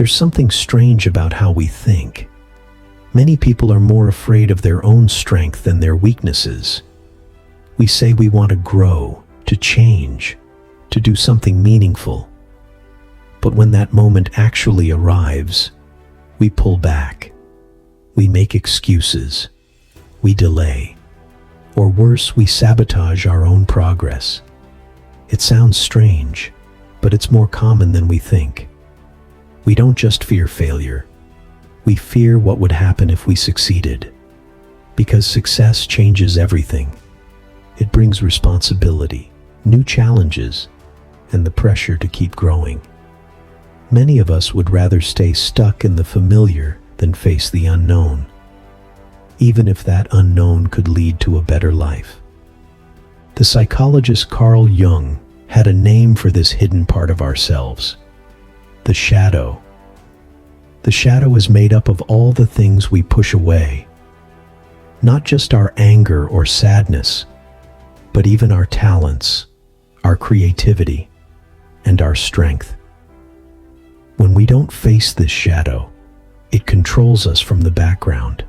There's something strange about how we think. Many people are more afraid of their own strength than their weaknesses. We say we want to grow, to change, to do something meaningful. But when that moment actually arrives, we pull back. We make excuses. We delay. Or worse, we sabotage our own progress. It sounds strange, but it's more common than we think. We don't just fear failure. We fear what would happen if we succeeded. Because success changes everything. It brings responsibility, new challenges, and the pressure to keep growing. Many of us would rather stay stuck in the familiar than face the unknown, even if that unknown could lead to a better life. The psychologist Carl Jung had a name for this hidden part of ourselves: the shadow. The shadow is made up of all the things we push away, not just our anger or sadness, but even our talents, our creativity, and our strength. When we don't face this shadow, it controls us from the background.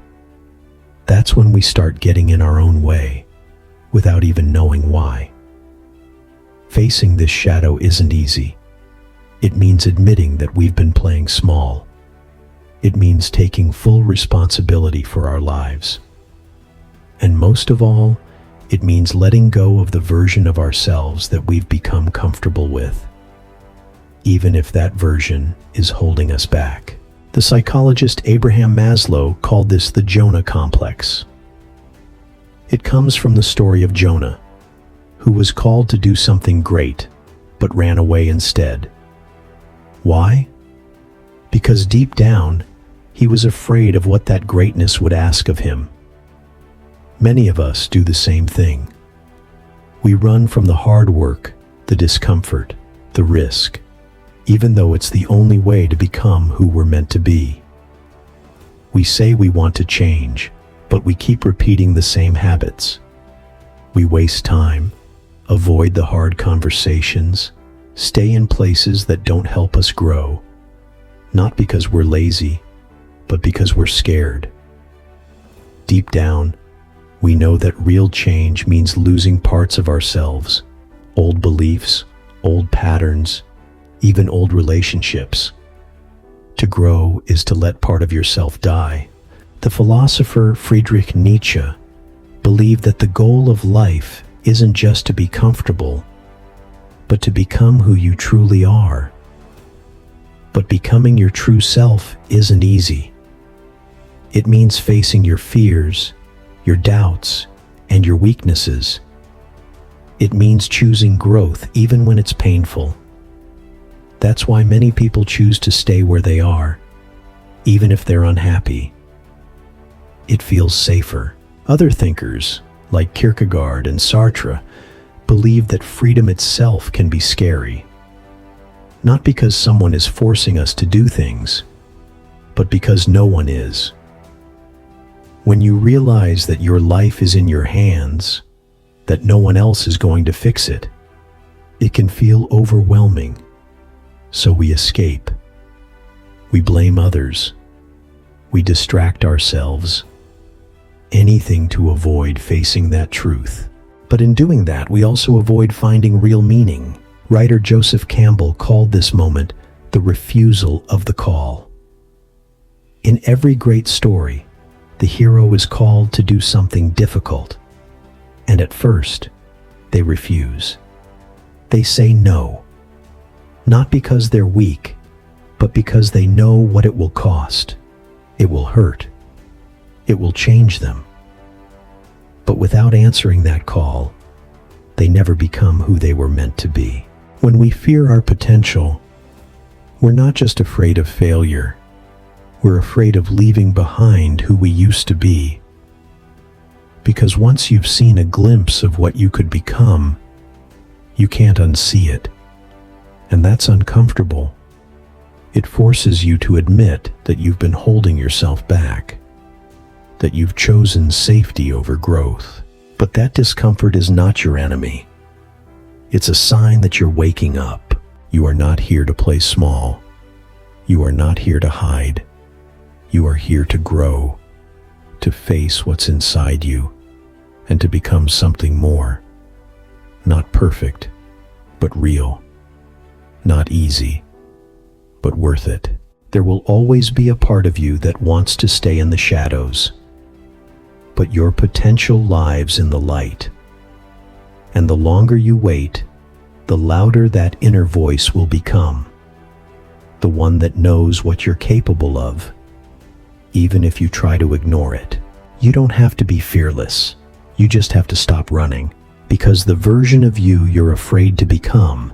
That's when we start getting in our own way, without even knowing why. Facing this shadow isn't easy. It means admitting that we've been playing small. It means taking full responsibility for our lives. And most of all, it means letting go of the version of ourselves that we've become comfortable with, even if that version is holding us back. The psychologist Abraham Maslow called this the Jonah complex. It comes from the story of Jonah, who was called to do something great, but ran away instead. Why? Because deep down, he was afraid of what that greatness would ask of him. Many of us do the same thing. We run from the hard work, the discomfort, the risk, even though it's the only way to become who we're meant to be. We say we want to change, but we keep repeating the same habits. We waste time, avoid the hard conversations, stay in places that don't help us grow, not because we're lazy, but because we're scared. Deep down, we know that real change means losing parts of ourselves, old beliefs, old patterns, even old relationships. To grow is to let part of yourself die. The philosopher Friedrich Nietzsche believed that the goal of life isn't just to be comfortable, but to become who you truly are. But becoming your true self isn't easy. It means facing your fears, your doubts, and your weaknesses. It means choosing growth even when it's painful. That's why many people choose to stay where they are, even if they're unhappy. It feels safer. Other thinkers, like Kierkegaard and Sartre, believe that freedom itself can be scary. Not because someone is forcing us to do things, but because no one is. When you realize that your life is in your hands, that no one else is going to fix it, it can feel overwhelming. So we escape. We blame others. We distract ourselves. Anything to avoid facing that truth. But in doing that, we also avoid finding real meaning. Writer Joseph Campbell called this moment the refusal of the call. In every great story, the hero is called to do something difficult. And at first, they refuse. They say no. Not because they're weak, but because they know what it will cost. It will hurt. It will change them. But without answering that call, they never become who they were meant to be. When we fear our potential, we're not just afraid of failure. We're afraid of leaving behind who we used to be. Because once you've seen a glimpse of what you could become, you can't unsee it. And that's uncomfortable. It forces you to admit that you've been holding yourself back, that you've chosen safety over growth. But that discomfort is not your enemy. It's a sign that you're waking up. You are not here to play small. You are not here to hide. You are here to grow, to face what's inside you, and to become something more. Not perfect, but real. Not easy, but worth it. There will always be a part of you that wants to stay in the shadows, but your potential lives in the light. And the longer you wait, the louder that inner voice will become. The one that knows what you're capable of, even if you try to ignore it. You don't have to be fearless. You just have to stop running, because the version of you you're afraid to become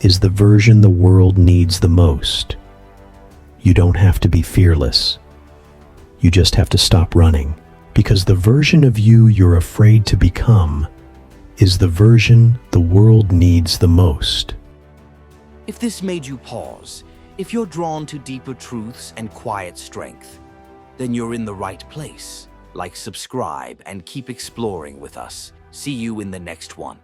is the version the world needs the most. You don't have to be fearless. You just have to stop running, because the version of you you're afraid to become is the version the world needs the most. If this made you pause, if you're drawn to deeper truths and quiet strength, then you're in the right place. Like, subscribe, and keep exploring with us. See you in the next one.